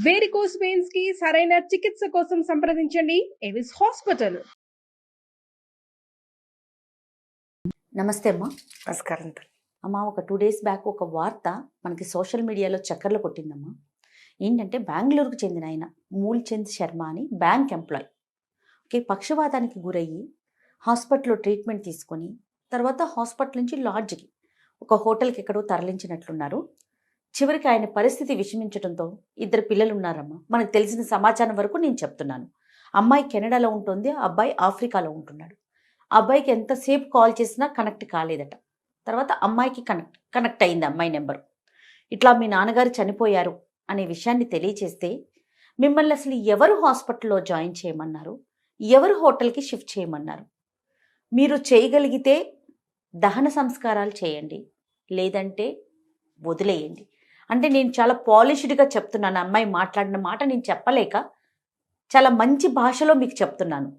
Varicose veins కి సరైన చికిత్స కోసం సంప్రదించండి ఎవిస్ హాస్పిటల్. నమస్తే అమ్మా. నమస్కారం. అమ్మా, ఒక 2 days బ్యాక్ ఒక వార్త మనకి సోషల్ మీడియాలో చక్కర్లు కొట్టిందమ్మా. ఏంటంటే బెంగళూరుకు చెందిన ఆయన మూల్చంద్ శర్మ అని బ్యాంక్ ఎంప్లాయ్. ఓకే, పక్షవాతానికి గురయ్యి హాస్పిటల్లో ట్రీట్మెంట్ తీసుకొని తర్వాత హాస్పిటల్ నుంచి లాడ్జ్కి ఒక హోటల్కి ఎక్కడో తరలించినట్లున్నారు. చివరికి ఆయన పరిస్థితి విషమించడంతో 2 పిల్లలు ఉన్నారమ్మా. మనకు తెలిసిన సమాచారం వరకు నేను చెప్తున్నాను. అమ్మాయి కెనడాలో ఉంటుంది, అబ్బాయి ఆఫ్రికాలో ఉంటున్నాడు. అబ్బాయికి ఎంతసేపు కాల్ చేసినా కనెక్ట్ కాలేదట. తర్వాత అమ్మాయికి కనెక్ట్ అయింది అమ్మాయి నెంబరు. ఇట్లా మీ నాన్నగారు చనిపోయారు అనే విషయాన్ని తెలియచేస్తే మిమ్మల్ని అసలు ఎవరు హాస్పిటల్లో జాయిన్ చేయమన్నారు, ఎవరు హోటల్కి షిఫ్ట్ చేయమన్నారు, మీరు చేయగలిగితే దహన సంస్కారాలు చేయండి, లేదంటే వదిలేయండి అంటే నేను చాలా పాలిష్డ్గా చెప్తున్నాను. అమ్మాయి మాట్లాడిన మాట నేను చెప్పలేక చాలా మంచి భాషలో మీకు చెప్తున్నాను.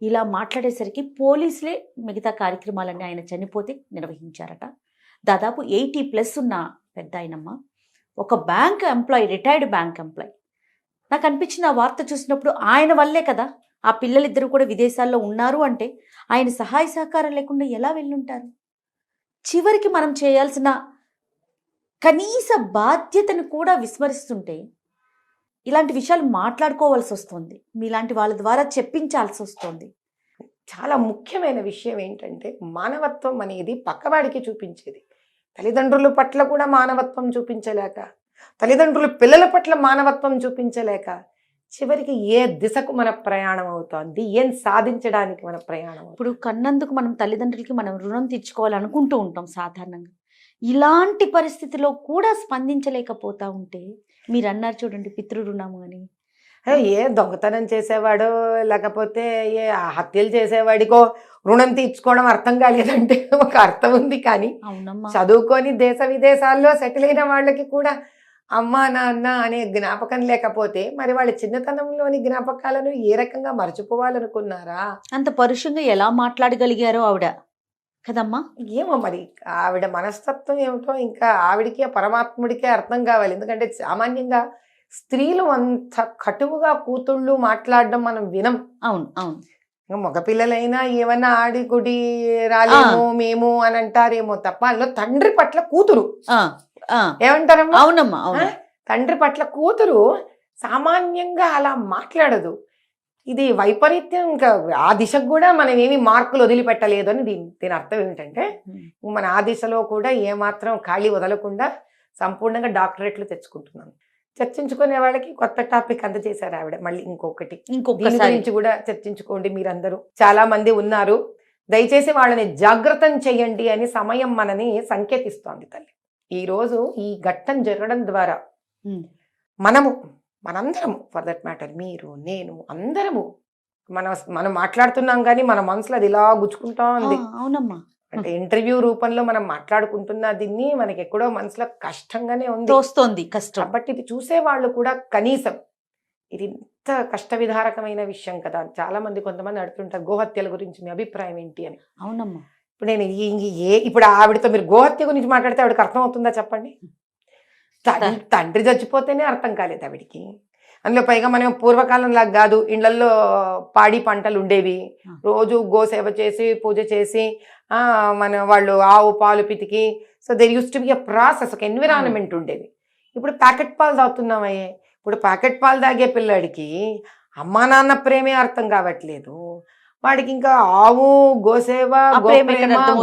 ఇలా మాట్లాడేసరికి పోలీసులే మిగతా కార్యక్రమాలన్నీ ఆయన చనిపోతే నిర్వహించారట. దాదాపు 80+ ఉన్న పెద్ద ఆయనమ్మ, ఒక bank employee, retired bank employee. నాకు అనిపించిన ఆ వార్త చూసినప్పుడు ఆయన వల్లే కదా ఆ పిల్లలిద్దరూ కూడా విదేశాల్లో ఉన్నారు అంటే ఆయన సహాయ సహకారం లేకుండా ఎలా వెళ్ళుంటారు. చివరికి మనం చేయాల్సిన కనీస బాధ్యతను కూడా విస్మరిస్తుంటే ఇలాంటి విషయాలు మాట్లాడుకోవాల్సి వస్తుంది, మీలాంటి వాళ్ళ ద్వారా చెప్పించాల్సి వస్తుంది. చాలా ముఖ్యమైన విషయం ఏంటంటే మానవత్వం అనేది పక్కవాడికి చూపించేది. తల్లిదండ్రుల పట్ల కూడా మానవత్వం చూపించలేక, తల్లిదండ్రులు పిల్లల పట్ల మానవత్వం చూపించలేక చివరికి ఏ దిశకు మన ప్రయాణం అవుతోంది, ఏం సాధించడానికి మన ప్రయాణం. ఇప్పుడు కన్నందుకు మనం తల్లిదండ్రులకి మనం రుణం తీర్చుకోవాలనుకుంటూ ఉంటాం సాధారణంగా. ఇలాంటి పరిస్థితిలో కూడా స్పందించలేకపోతా ఉంటే మీరు అన్నారు చూడండి పితృ రుణము అని. ఏ దొంగతనం చేసేవాడో లేకపోతే ఏ హత్యలు చేసేవాడికో రుణం తీర్చుకోవడం అర్థం కాలేదంటే ఒక అర్థం ఉంది. కానీ చదువుకొని దేశ విదేశాల్లో సెటిల్ అయిన వాళ్ళకి కూడా అమ్మా నాన్న అనే జ్ఞాపకం లేకపోతే మరి వాళ్ళ చిన్నతనంలోని జ్ఞాపకాలను ఏ రకంగా మర్చిపోవాలనుకున్నారా? అంత పరుషంగా ఎలా మాట్లాడగలిగారో ఆవిడ కదమ్మా. ఏమో మరి ఆవిడ మనస్తత్వం ఏమిటో ఇంకా ఆవిడికే పరమాత్ముడికే అర్థం కావాలి. ఎందుకంటే సామాన్యంగా స్త్రీలు అంత కటువుగా కూతుళ్ళు మాట్లాడడం మనం వినం. అవును అవును. మగపిల్లలైనా ఏమన్నా ఆడి గుడి రాలేమో మేము అని అంటారేమో తప్ప అందులో తండ్రి పట్ల కూతురు ఏమంటారమ్మా? అవునమ్మా అవును. తండ్రి పట్ల కూతురు సామాన్యంగా అలా మాట్లాడదు. ఇది వైపరీత్యం. ఇంకా ఆ దిశకు కూడా మనం ఏమి మార్కులు వదిలిపెట్టలేదు అని దీని అర్థం ఏమిటంటే మన ఆ దిశలో కూడా ఏమాత్రం ఖాళీ వదలకుండా సంపూర్ణంగా డాక్టరేట్లు తెచ్చుకుంటున్నాం. చర్చించుకునే వాళ్ళకి కొత్త టాపిక్ అందజేశారు ఆవిడ. మళ్ళీ దీని గురించి కూడా చర్చించుకోండి మీరందరూ. చాలా మంది ఉన్నారు, దయచేసి వాళ్ళని జాగ్రత్తం చెయ్యండి అని సమయం మనని సంకేతిస్తోంది తల్లి. ఈరోజు ఈ ఘట్టం జరగడం ద్వారా మనందరము, ఫర్ దట్ మ్యాటర్ మీరు నేను అందరము మనం మాట్లాడుతున్నాం కానీ మన మనసులో అది ఇలా గుచ్చుకుంటా ఉంది. అవునమ్మా. అంటే ఇంటర్వ్యూ రూపంలో మనం మాట్లాడుకుంటున్న దీన్ని మనకి ఎక్కడో మనసులో కష్టంగానే ఉంది, వస్తుంది కష్టం. బట్ ఇది చూసే వాళ్ళు కూడా కనీసం ఇది ఇంత కష్ట విధారకమైన విషయం కదా. చాలా మంది కొంతమంది అడుగుతుంటారు గోహత్యల గురించి మీ అభిప్రాయం ఏంటి అని. అవునమ్మా. ఇప్పుడు నేను ఇప్పుడు ఆవిడతో మీరు గోహత్య గురించి మాట్లాడితే ఆవిడకి అర్థం అవుతుందా చెప్పండి? తండ్రి చచ్చిపోతేనే అర్థం కాలేదు ఆవిడికి. అందులో పైగా మనం పూర్వకాలంలాగా కాదు, ఇళ్లలో పాడి పంటలు ఉండేవి, రోజు గోసేవ చేసి పూజ చేసి వాళ్ళు ఆవు పాలు పితికి, so there used to be a process, ఒక ఎన్విరాన్మెంట్ ఉండేది. ఇప్పుడు ప్యాకెట్ పాలు తాగుతున్నామయ్యే. ఇప్పుడు ప్యాకెట్ పాలు తాగే పిల్లాడికి అమ్మా నాన్న ప్రేమే అర్థం కావట్లేదు. వాడికి ఇంకా ఆవు గోసేవ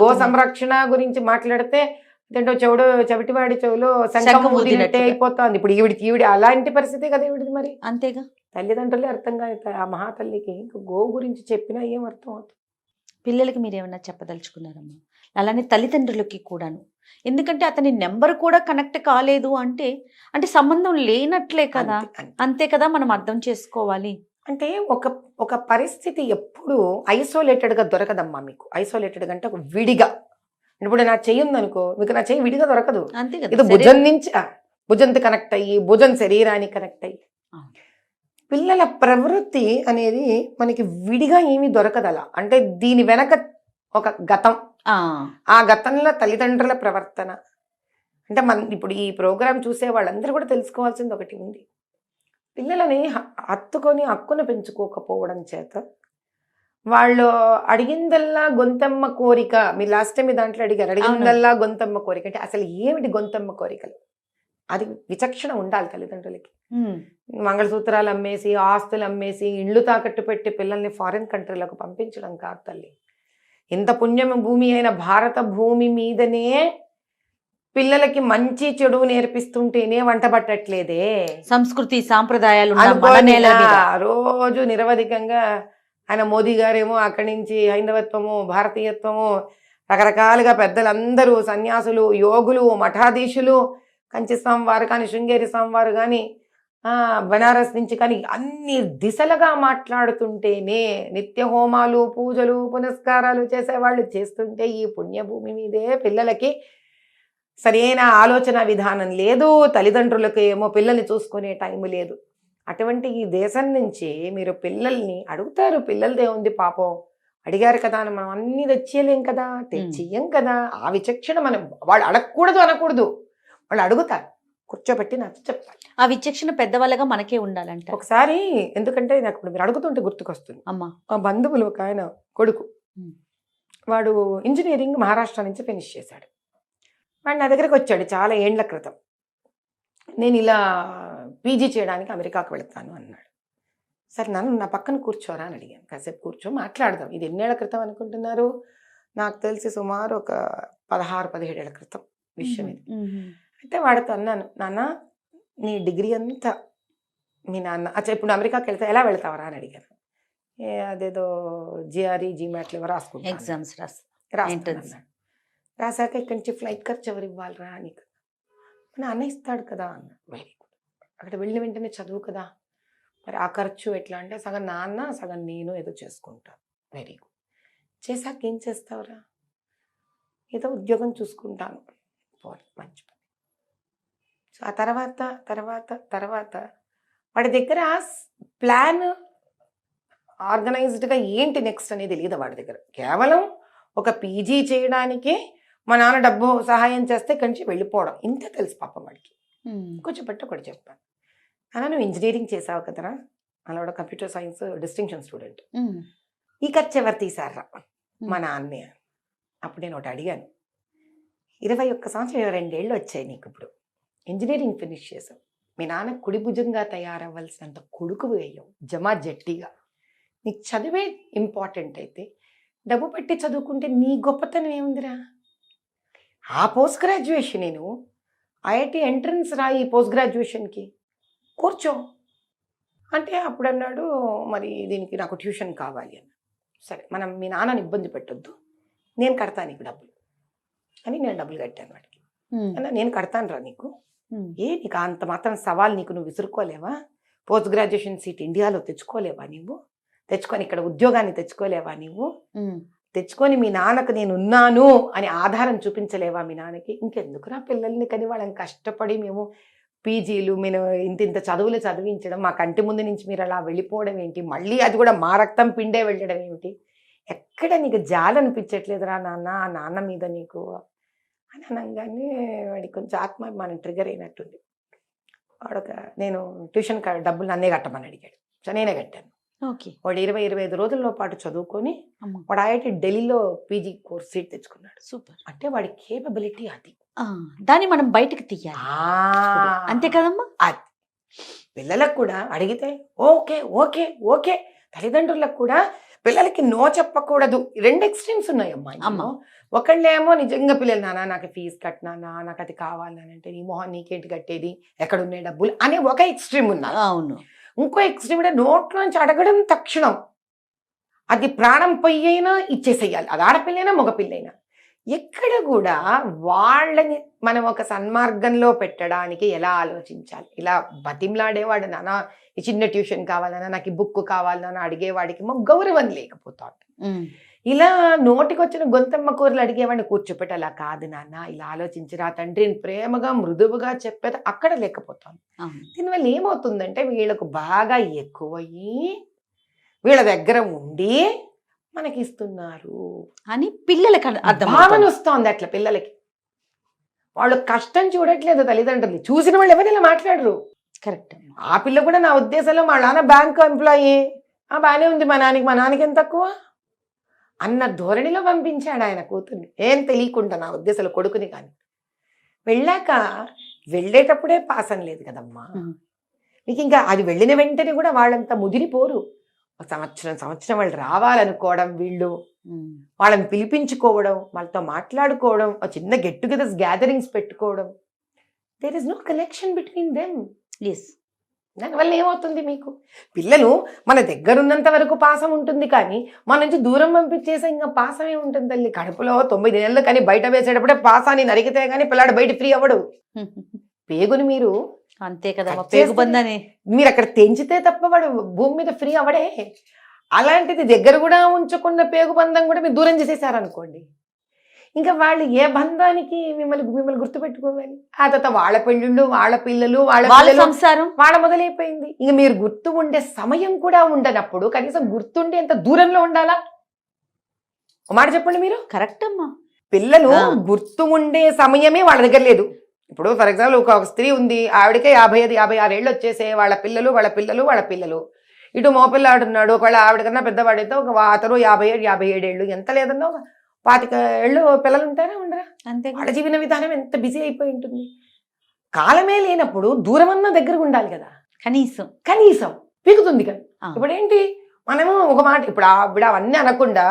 గో సంరక్షణ గురించి మాట్లాడితే చెవిటివాడి చెవులో శంఖం ఊదినట్టే అయిపోతుంది. ఇప్పుడు ఈవిడ అలాంటి పరిస్థితే కదా ఈవిడిది. మరి అంతేగా, తల్లిదండ్రులే అర్థం కాదు ఆ మహాతల్లికి. ఇంకా గో గురించి చెప్పినా ఏం అర్థం అవుతుంది? పిల్లలకి మీరేమన్నా చెప్పదలుచుకున్నారమ్మా? అలానే తల్లిదండ్రులకి కూడాను. ఎందుకంటే అతని నెంబర్ కూడా కనెక్ట్ కాలేదు అంటే సంబంధం లేనట్లే కదా. అంతే కదా మనం అర్థం చేసుకోవాలి. అంటే ఒక పరిస్థితి ఎప్పుడు ఐసోలేటెడ్గా దొరకదమ్మా మీకు. ఐసోలేటెడ్గా అంటే ఒక విడిగా. ఇప్పుడు నా చెయ్యి ఉందనుకో, మీకు నా చెయ్యి విడిగా దొరకదు. ఇది భుజం నుంచి భుజంతో కనెక్ట్ అయ్యి భుజం శరీరానికి కనెక్ట్ అయ్యి. పిల్లల ప్రవృత్తి అనేది మనకి విడిగా ఏమీ దొరకదు అలా. అంటే దీని వెనక ఒక గతం, ఆ గతంలో తల్లిదండ్రుల ప్రవర్తన. అంటే ఇప్పుడు ఈ ప్రోగ్రాం చూసే వాళ్ళందరూ కూడా తెలుసుకోవాల్సింది ఒకటి ఉంది. పిల్లలని హత్తుకొని హక్కును పెంచుకోకపోవడం చేత వాళ్ళు అడిగిందల్లా గొంతమ్మ కోరిక. మీరు లాస్ట్ టైం మీ దాంట్లో అడిగారు, అడిగిందల్లా గొంతమ్మ కోరిక అంటే అసలు ఏమిటి గొంతమ్మ కోరికలు? అది విచక్షణ ఉండాలి తల్లిదండ్రులకి. మంగళసూత్రాలు అమ్మేసి, ఆస్తులు అమ్మేసి, ఇళ్ళు తాకట్టు పెట్టి పిల్లల్ని ఫారిన్ కంట్రీలకు పంపించడం కాదు తల్లి. ఇంత పుణ్యం భూమి అయిన భారత భూమి మీదనే పిల్లలకి మంచి చెడు నేర్పిస్తుంటేనే వంట పట్టట్లేదే. సంస్కృతి సాంప్రదాయాలు ఉన్న మన అనుకోని నేల మీద. రోజు నిరవధికంగా ఆయన మోదీ గారేమో అక్కడి నుంచి హైందవత్వము, భారతీయత్వము, రకరకాలుగా పెద్దలందరూ సన్యాసులు, యోగులు, మఠాధీశులు, కంచి స్వామివారు కానీ, శృంగేరి స్వామివారు కానీ, బనారస్ నుంచి కానీ అన్ని దిశలుగా మాట్లాడుతుంటేనే, నిత్య హోమాలు, పూజలు, పునస్కారాలు చేసేవాళ్ళు చేస్తుంటే ఈ పుణ్యభూమి మీదే పిల్లలకి సరైన ఆలోచన విధానం లేదు. తల్లిదండ్రులకు ఏమో పిల్లల్ని చూసుకునే టైం లేదు. అటువంటి ఈ దేశం నుంచి మీరు పిల్లల్ని అడుగుతారు, పిల్లలదే ఉంది పాపం, అడిగారు కదా అని మనం అన్ని తెచ్చేయలేం కదా, తెచ్చియం కదా. ఆ విచక్షణ మనం వాళ్ళు అడగకూడదు అనకూడదు, వాళ్ళు అడుగుతారు, కూర్చోబెట్టి నచ్చ చెప్తారు. ఆ విచక్షణ పెద్దవాళ్ళగా మనకే ఉండాలంట. ఒకసారి ఎందుకంటే నాకు ఇప్పుడు మీరు అడుగుతుంటే గుర్తుకొస్తుంది, అమ్మా మా బంధువులు ఒక ఆయన కొడుకు, వాడు ఇంజనీరింగ్ మహారాష్ట్ర నుంచి ఫినిష్ చేశాడు. వాడు నా దగ్గరికి వచ్చాడు చాలా ఏండ్ల క్రితం. నేను ఇలా పీజీ చేయడానికి అమెరికాకు వెళుతాను అన్నాడు. సరే నన్ను నా పక్కన కూర్చోరా అని అడిగాను. కాసేపు కూర్చో మాట్లాడదాం. ఇది ఎన్నేళ్ల క్రితం అనుకుంటున్నారు? నాకు తెలిసి సుమారు ఒక 16-17 ఏళ్ల క్రితం విషయం ఇది. అయితే వాడితో అన్నాను, నాన్న నీ డిగ్రీ అంతా మీ నాన్న ఇప్పుడు అమెరికాకి వెళ్తే ఎలా వెళ్తావరా అని అడిగాను. అదేదో జిఆర్ఈ జీమాట్లు రాసుకుంటా, ఎగ్జామ్స్ రాసుకున్నాను. రాశాక ఇక్కడి నుంచి ఫ్లైట్ ఖర్చు ఎవరు ఇవ్వాలరా నీకు? నాన్న ఇస్తాడు కదా అన్న. Very good. అక్కడ వెళ్ళిన వెంటనే చదువు కదా, మరి ఆ ఖర్చు ఎట్లా అంటే సగం నాన్న సగం నేను ఏదో చేసుకుంటాను. Very good. చేశాక ఏం చేస్తావురా? ఏదో ఉద్యోగం చూసుకుంటాను. మంచి పని. సో ఆ తర్వాత తర్వాత తర్వాత వాడి దగ్గర ప్లాన్ ఆర్గనైజ్డ్గా ఏంటి నెక్స్ట్ అనేది తెలియదు వాడి దగ్గర. కేవలం ఒక పీజీ చేయడానికి మా నాన్న డబ్బు సహాయం చేస్తే ఇక్కడి నుంచి వెళ్ళిపోవడం, ఇంతే తెలుసు పాపం వాడికి. కొంచెం బట్టి ఒకటి చెప్పాను, నాన్న నువ్వు ఇంజనీరింగ్ చేసావు కదరా, అలా కూడా కంప్యూటర్ సైన్స్ డిస్టింక్షన్ స్టూడెంట్, ఈ ఖర్చు ఎవరు తీశారా? మా నాన్నే. అప్పుడు నేను ఒకటి అడిగాను, 21 సంవత్సరం 22 ఏళ్ళు వచ్చాయి నీకు, ఇప్పుడు ఇంజనీరింగ్ ఫినిష్ చేసావు, మీ నాన్న కుడి భుజంగా తయారవ్వాల్సినంత కొడుకు వేయవు జమా జట్టిగా, నీకు చదివే ఇంపార్టెంట్ అయితే డబ్బు పెట్టి చదువుకుంటే నీ గొప్పతనం ఏముందిరా? ఆ పోస్ట్ గ్రాడ్యుయేషన్ నేను ఐఐటి ఎంట్రన్స్ రాయి, పోస్ట్ గ్రాడ్యుయేషన్కి కూర్చో అంటే అప్పుడు అన్నాడు, మరి దీనికి నాకు ట్యూషన్ కావాలి అన్న. సరే మనం మీ నాన్నని ఇబ్బంది పెట్టొద్దు, నేను కడతాను నీకు డబ్బులు అని నేను డబ్బులు కట్టాను వాడికి. అన్నా నేను కడతాను రా నీకు, నీకు అంత మాత్రం సవాల్ నీకు నువ్వు విసురుకోలేవా? పోస్ట్ గ్రాడ్యుయేషన్ సీట్ ఇండియాలో తెచ్చుకోలేవా నువ్వు? తెచ్చుకొని ఇక్కడ ఉద్యోగాన్ని తెచ్చుకోలేవా నువ్వు? తెచ్చుకొని మీ నాన్నకు నేను ఉన్నాను అని ఆధారం చూపించలేవా మీ నాన్నకి? ఇంకెందుకురా పిల్లల్ని కని వాళ్ళని కష్టపడి మేము పీజీలు, మేము ఇంత చదువులు చదివించడం, మా కంటి ముందు నుంచి మీరు అలా వెళ్ళిపోవడం ఏంటి? మళ్ళీ అది కూడా మా రక్తం పిండే వెళ్ళడం ఏమిటి? ఎక్కడ నీకు జాలి అనిపించట్లేదురా నాన్న ఆ నాన్న మీద నీకు అని అనగానే వాడికి కొంచెం ఆత్మాభిమానం ట్రిగర్ అయినట్టుంది. వాడొక నేను ట్యూషన్ డబ్బులు నన్నే కట్టమని అడిగాడు. సో నేనే కట్టాను. వాడు 20-25 రోజుల్లో పాటు చదువుకొని వాడు ఐఐటి ఢిల్లీలో పీజీ కోర్స్ సీట్ తెచ్చుకున్నాడు. సూపర్. అంటే వాడి కేపబిలిటీ అది, దాన్ని మనం బయటకు తీయాలి, అంతే కదమ్మా. అది పిల్లలకు కూడా అడిగితే ఓకే ఓకే ఓకే, తల్లిదండ్రులకు కూడా పిల్లలకి నో చెప్పకూడదు. 2 ఎక్స్ట్రీమ్స్ ఉన్నాయి అమ్మా. ఒకళ్ళేమో నిజంగా పిల్లలు నాన్న నాకు ఫీజు కట్టినా, నాకు అది కావాలని అంటే నీ మొహం నీకేంటి కట్టేది, ఎక్కడున్నాయి డబ్బులు అనే ఒక ఎక్స్ట్రీమ్ ఉన్నారు. అవును. ఇంకో ఎక్స్ట్రీమ్ అంటే నోట్లోంచి అడగడం తక్షణం, అది ప్రాణం పొయ్యైనా ఇచ్చేసేయాలి, అది ఆడపిల్లైనా మగపిల్లైనా. ఎక్కడ కూడా వాళ్ళని మనం ఒక సన్మార్గంలో పెట్టడానికి ఎలా ఆలోచించాలి? ఇలా బతిమలాడేవాడు నాన్న ఈ చిన్న ట్యూషన్ కావాలన్నా, నాకు ఈ బుక్ కావాలన్నా అడిగేవాడికి మాకు గౌరవం లేకపోతాడు. ఇలా నోటికొచ్చిన గొంతమ్మ కూరలు అడిగేవాడిని కూర్చోపెట్టి అలా కాదు నాన్న ఇలా ఆలోచించిరా తండ్రిని ప్రేమగా మృదువుగా చెప్పేది అక్కడ లేకపోతాను. దీనివల్ల ఏమవుతుందంటే వీళ్ళకు బాగా ఎక్కువయ్యి వీళ్ళ దగ్గర ఉండి మనకి ఇస్తున్నారు అని పిల్లలకి భావన వస్తుంది. అట్లా పిల్లలకి వాళ్ళు కష్టం చూడట్లేదు తల్లిదండ్రులు, చూసిన వాళ్ళు ఎవరు ఇలా మాట్లాడరు. కరెక్ట్. ఆ పిల్ల కూడా నా ఉద్దేశంలో మా నాన్న బ్యాంక్ ఎంప్లాయీ, బాగానే ఉంది, మా నాన్నకి ఎంత తక్కువ అన్న ధోరణిలో పంపించాడు ఆయన కూతుర్ని, ఏం తెలియకుండా నా ఉద్దేశంలో కొడుకుని. కానీ వెళ్ళాక వెళ్ళేటప్పుడే పాస్ అని లేదు కదమ్మా మీకు. ఇంకా అది వెళ్ళిన వెంటనే కూడా వాళ్ళంతా ముదిరిపోరు. సంవత్సరం వాళ్ళు రావాలనుకోవడం, వీళ్ళు వాళ్ళని పిలిపించుకోవడం, వాళ్ళతో మాట్లాడుకోవడం, చిన్న గెట్ టుగెదర్స్ గ్యాదరింగ్స్ పెట్టుకోవడం. There is no connection between them. దానివల్ల ఏమవుతుంది, మీకు పిల్లలు మన దగ్గర ఉన్నంత వరకు పాసం ఉంటుంది, కానీ మన నుంచి దూరం పంపించేసే ఇంకా పాసమే ఉంటుంది తల్లి. కడుపులో 9 నెలలు కానీ బయట వేసేటప్పుడే పాసాన్ని నరికితే కానీ పిల్లాడు బయట ఫ్రీ అవ్వడు. పేగుని మీరు అంతే కదా, పేగు బంధాన్ని మీరు అక్కడ తెంచితే తప్ప వాడు భూమి మీద ఫ్రీ అవ్వడే. అలాంటిది దగ్గర కూడా ఉంచకుండా పేగు బంధం కూడా మీరు దూరం చేసేసారనుకోండి, ఇంకా వాళ్ళు ఏ బంధానికి మిమ్మల్ని గుర్తుపెట్టుకోవాలి. ఆ తర్వాత వాళ్ళ పెళ్ళిళ్ళు, వాళ్ళ పిల్లలు, వాళ్ళ సంసారం వాళ్ళ మొదలైపోయింది. ఇంక మీరు గుర్తు ఉండే సమయం కూడా ఉండనప్పుడు కనీసం గుర్తుండే ఎంత దూరంలో ఉండాలా? ఒక మాట చెప్పండి మీరు. కరెక్ట్ అమ్మా. పిల్లలు గుర్తు ఉండే సమయమే వాళ్ళ దగ్గర లేదు. ఇప్పుడు ఫర్ ఎగ్జాంపుల్ ఒక స్త్రీ ఉంది, ఆవిడకే 55-56 ఏళ్ళు వచ్చేసే, వాళ్ళ పిల్లలు ఇటు మోపిల్లాడు ఉన్నాడు, ఒకవేళ ఆవిడ కన్నా పెద్దవాడైతే అతను 57 ఏళ్ళు, ఎంత లేదన్నా 25 ఏళ్ళు పిల్లలు ఉంటారా ఉండరా? అంతే. వాళ్ళ జీవన విధానం ఎంత బిజీ అయిపోయి ఉంటుంది. కాలమే లేనప్పుడు దూరమన్నా దగ్గరకు ఉండాలి కదా, కనీసం పీకుతుంది కదా. ఇప్పుడు ఏంటి, మనము ఒక మాట, ఇప్పుడు ఆవిడ అవన్నీ అనకుండా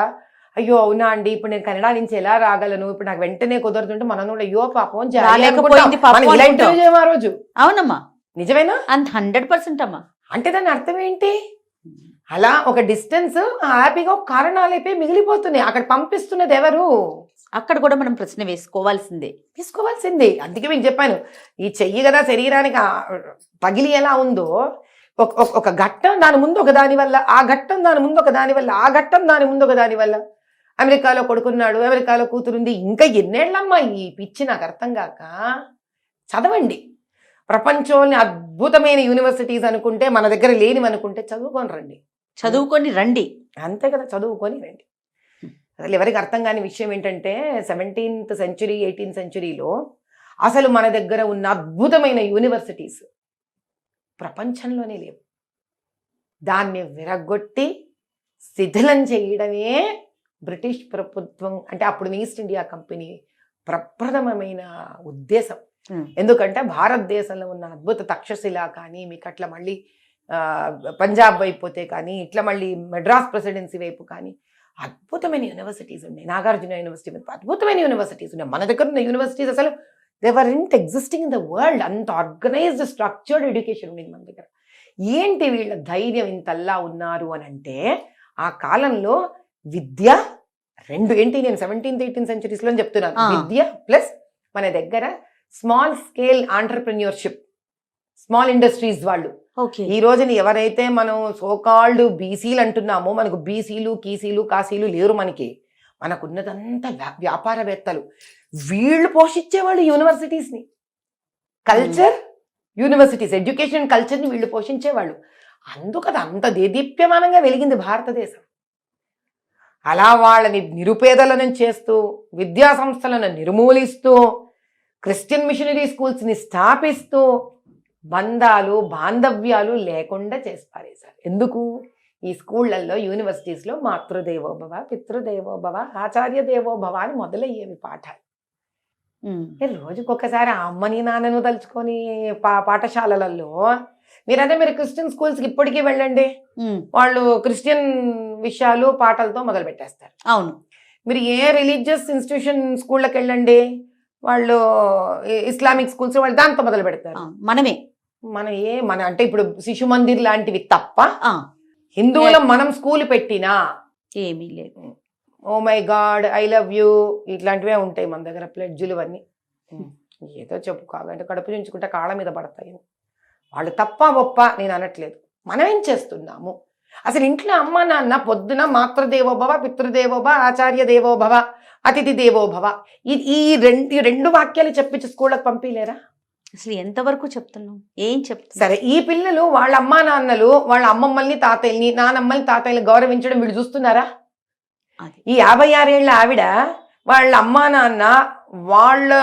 అయ్యో అవునా అండి ఇప్పుడు నేను కెనడా నుంచి ఎలా రాగలను, ఇప్పుడు నాకు వెంటనే కుదరతుంటే మనం కూడా అయ్యో పాపం ఆ రోజు. అవునమ్మా, నిజమేనా? 100% అమ్మా. అంటే దాని అర్థం ఏంటి, అలా ఒక డిస్టెన్స్ హ్యాపీగా కారణాలైపోయి మిగిలిపోతున్నాయి. అక్కడ పంపిస్తున్నది ఎవరు? అక్కడ కూడా మనం ప్రశ్న వేసుకోవాల్సిందే. అందుకే మీకు చెప్పాను, ఈ చెయ్యి కదా శరీరానికి పగిలి ఎలా ఉందో, ఒక ఘట్టం దాని ముందు ఒక దాని వల్ల, ఆ ఘట్టం దాని ముందు ఒక దాని వల్ల, ఆ ఘట్టం దాని ముందు ఒక దాని వల్ల. అమెరికాలో కొడుకున్నాడు, అమెరికాలో కూతురుంది, ఇంకా ఎన్నేళ్ళమ్మా ఈ పిచ్చి నాకు అర్థం కాక. చదవండి, ప్రపంచంలోని అద్భుతమైన యూనివర్సిటీస్ అనుకుంటే, మన దగ్గర లేనివి అనుకుంటే చదువుకొని రండి. అంతే కదా, చదువుకొని రండి. అసలు ఎవరికి అర్థం కాని విషయం ఏంటంటే 17th century 18th centuryలో అసలు మన దగ్గర ఉన్న అద్భుతమైన యూనివర్సిటీస్ ప్రపంచంలోనే లేవు. దాన్ని విరగొట్టి శిథిలం చేయడమే బ్రిటిష్ ప్రభుత్వం, అంటే అప్పుడు ఈస్ట్ ఇండియా కంపెనీ ప్రప్రథమమైన ఉద్దేశం. ఎందుకంటే భారతదేశంలో ఉన్న అద్భుత తక్షశిల కానీ, మీకు అట్లా మళ్ళీ పంజాబ్ వైపు పోతే కానీ, ఇట్లా మళ్ళీ మెడ్రాస్ ప్రెసిడెన్సీ వైపు కానీ అద్భుతమైన యూనివర్సిటీస్ ఉన్నాయి. నాగార్జున యూనివర్సిటీ అద్భుతమైన యూనివర్సిటీస్ ఉన్నాయి. మన దగ్గర ఉన్న యూనివర్సిటీస్ అసలు దే వర్ ఇంట్ ఎగ్జిస్టింగ్ ఇన్ ద వరల్డ్. అంత ఆర్గనైజ్డ్ స్ట్రక్చర్డ్ ఎడ్యుకేషన్ ఉండేది మన దగ్గర. ఏంటి వీళ్ళ ధైర్యం ఇంతల్లా ఉన్నారు అని అంటే, ఆ కాలంలో విద్య రెండు ఏంటి, నేను 17th 18th centuries లో చెప్తున్నాను. విద్య ప్లస్ మన దగ్గర small scale entrepreneurship, small industries వాళ్ళు. ఈ రోజుని ఎవరైతే మనం సోకాల్డ్ బీసీలు అంటున్నామో, మనకు బీసీలు కీసీలు కాసీలు లేరు. మనకున్నదంతా వ్యాపారవేత్తలు. వీళ్ళు పోషించేవాళ్ళు యూనివర్సిటీస్ని, కల్చర్ యూనివర్సిటీస్, ఎడ్యుకేషన్ కల్చర్ని వీళ్ళు పోషించేవాళ్ళు. అందుకది అంత దేదీప్యమానంగా వెలిగింది భారతదేశం. అలా వాళ్ళని నిరుపేదలను చేస్తూ, విద్యా సంస్థలను నిర్మూలిస్తూ, క్రిస్టియన్ మిషనరీ స్కూల్స్ని స్థాపిస్తూ, బంధాలు బాంధవ్యాలు లేకుండా చేసి పారేశారు. ఎందుకు? ఈ స్కూళ్ళల్లో యూనివర్సిటీస్లో మాతృదేవోభవ, పితృదేవోభవ, ఆచార్య దేవోభవ అని మొదలయ్యేవి పాఠాలు. రోజుకొకసారి ఆ అమ్మని నాన్నను తలుచుకొని పాఠశాలలలో మీరు క్రిస్టియన్ స్కూల్స్కి ఇప్పటికీ వెళ్ళండి, వాళ్ళు క్రిస్టియన్ విషయాలు పాటలతో మొదలు పెట్టేస్తారు. అవును. మీరు ఏ రిలీజియస్ ఇన్స్టిట్యూషన్ స్కూళ్ళకి వెళ్ళండి, వాళ్ళు ఇస్లామిక్ స్కూల్స్ వాళ్ళు దాంతో మొదలు పెడతారు. మన అంటే ఇప్పుడు శిశు మందిర్ లాంటివి తప్ప హిందువుల మనం స్కూల్ పెట్టినా ఏమీ లేదు. Oh my God, I love you, ఇట్లాంటివే ఉంటాయి మన దగ్గర. ప్లెడ్జులు అన్నీ ఏదో చెప్పు కాదంటే కడుపు చుంచుకుంటే కాళ్ళ మీద పడతాయి. వాళ్ళు తప్ప గొప్ప నేను అనట్లేదు. మనం ఏం చేస్తున్నాము అసలు? ఇంట్లో అమ్మ నాన్న పొద్దున మాతృదేవోభవ, పితృదేవోభవ, ఆచార్య దేవోభవ, అతిథి దేవోభవ, ఈ రెండు వాక్యాలు చెప్పించి స్కూళ్ళకి పంపిలేరా? అసలు ఎంతవరకు చెప్తున్నాం, ఏం చెప్తున్నా? సరే, ఈ పిల్లలు వాళ్ళ అమ్మా నాన్నలు వాళ్ళ అమ్మమ్మల్ని తాతయ్యని, నానమ్మల్ని తాతయ్యని గౌరవించడం వీళ్ళు చూస్తున్నారా? ఈ 56 ఏళ్ల ఆవిడ వాళ్ళ అమ్మా నాన్న వాళ్ళ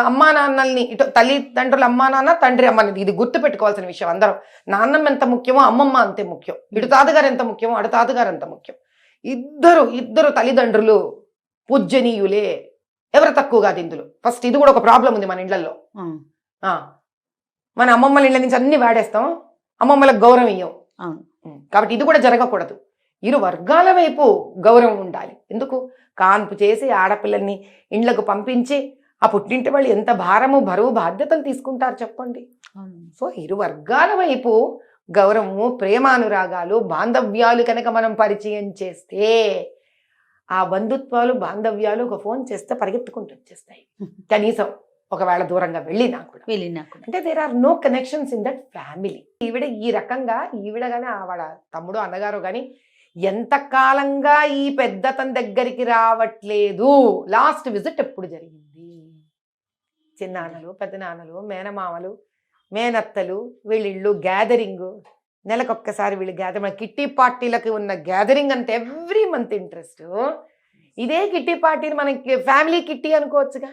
అమ్మా నాన్నల్ని ఇటు తల్లిదండ్రుల అమ్మా నాన్న తండ్రి అమ్మని ఇది గుర్తు పెట్టుకోవాల్సిన విషయం అందరం. నాన్నమ్మ ఎంత ముఖ్యమో అమ్మమ్మ అంతే ముఖ్యం. ఇటు తాతగారు ఎంత ముఖ్యమో అటు తాతగారు ఎంత ముఖ్యం. ఇద్దరు తల్లిదండ్రులు పూజ్యనీయులే, ఎవరు తక్కువ కాదు ఇందులో. ఫస్ట్ ఇది కూడా ఒక ప్రాబ్లం ఉంది మన ఇళ్లలో. మన అమ్మమ్మల ఇళ్ళ నుంచి అన్ని వాడేస్తాం, అమ్మమ్మలకు గౌరవం ఇయ్యం. కాబట్టి ఇది కూడా జరగకూడదు. ఇరు వర్గాల వైపు గౌరవం ఉండాలి. ఎందుకు కాన్పు చేసి ఆడపిల్లల్ని ఇండ్లకు పంపించి ఆ పుట్టింటి వాళ్ళు ఎంత భారము బరువు బాధ్యతలు తీసుకుంటారు చెప్పండి. సో ఇరు వర్గాల వైపు గౌరవము, ప్రేమానురాగాలు, బాంధవ్యాలు కనుక మనం పరిచయం చేస్తే ఆ బంధుత్వాలు బాంధవ్యాలు ఒక ఫోన్ చేస్తే పరిగెత్తుకుంటూ వచ్చేస్తాయి. కనీసం ఒకవేళ దూరంగా వెళ్ళినా కూడా. అంటే there are no connections in that family. ఈవిడ ఈ రకంగా ఈవిడ కానీ వాళ్ళ తమ్ముడు అన్నగారు కానీ ఎంత కాలంగా ఈ పెద్దతని దగ్గరికి రావట్లేదు. లాస్ట్ విజిట్ ఎప్పుడు జరిగింది? చిన్నాన్నలు, పెద్దనాన్నలు, మేనమామలు, మేనత్తలు వీళ్ళిళ్ళు గ్యాదరింగ్, నెలకొక్కసారి వీళ్ళు గ్యాదరింగ్. కిట్టి పార్టీలకి ఉన్న గ్యాదరింగ్ అంటే ఎవ్రీ మంత్ ఇంట్రెస్ట్. ఇదే కిట్టి పార్టీని మనకి ఫ్యామిలీ కిట్టి అనుకోవచ్చుగా.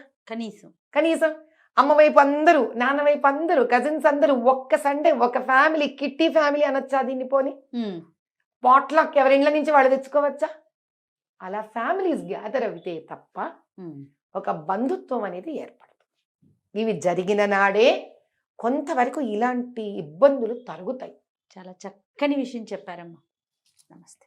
కనీసం అమ్మ వైపు అందరూ, నాన్న వైపు అందరూ, కజిన్స్ అందరూ ఒక్క సండే ఒక ఫ్యామిలీ కిట్టి ఫ్యామిలీ అనొచ్చా దీన్ని? పోని పాట్లాక్ ఎవరిండ్ల నుంచి వాళ్ళు తెచ్చుకోవచ్చా? అలా ఫ్యామిలీస్ గ్యాదర్ అవుతే తప్ప ఒక బంధుత్వం అనేది ఏర్పడదు. ఇవి జరిగిన నాడే కొంతవరకు ఇలాంటి ఇబ్బందులు తరుగుతాయి. చాలా చక్కని విషయం చెప్పారమ్మా. నమస్తే.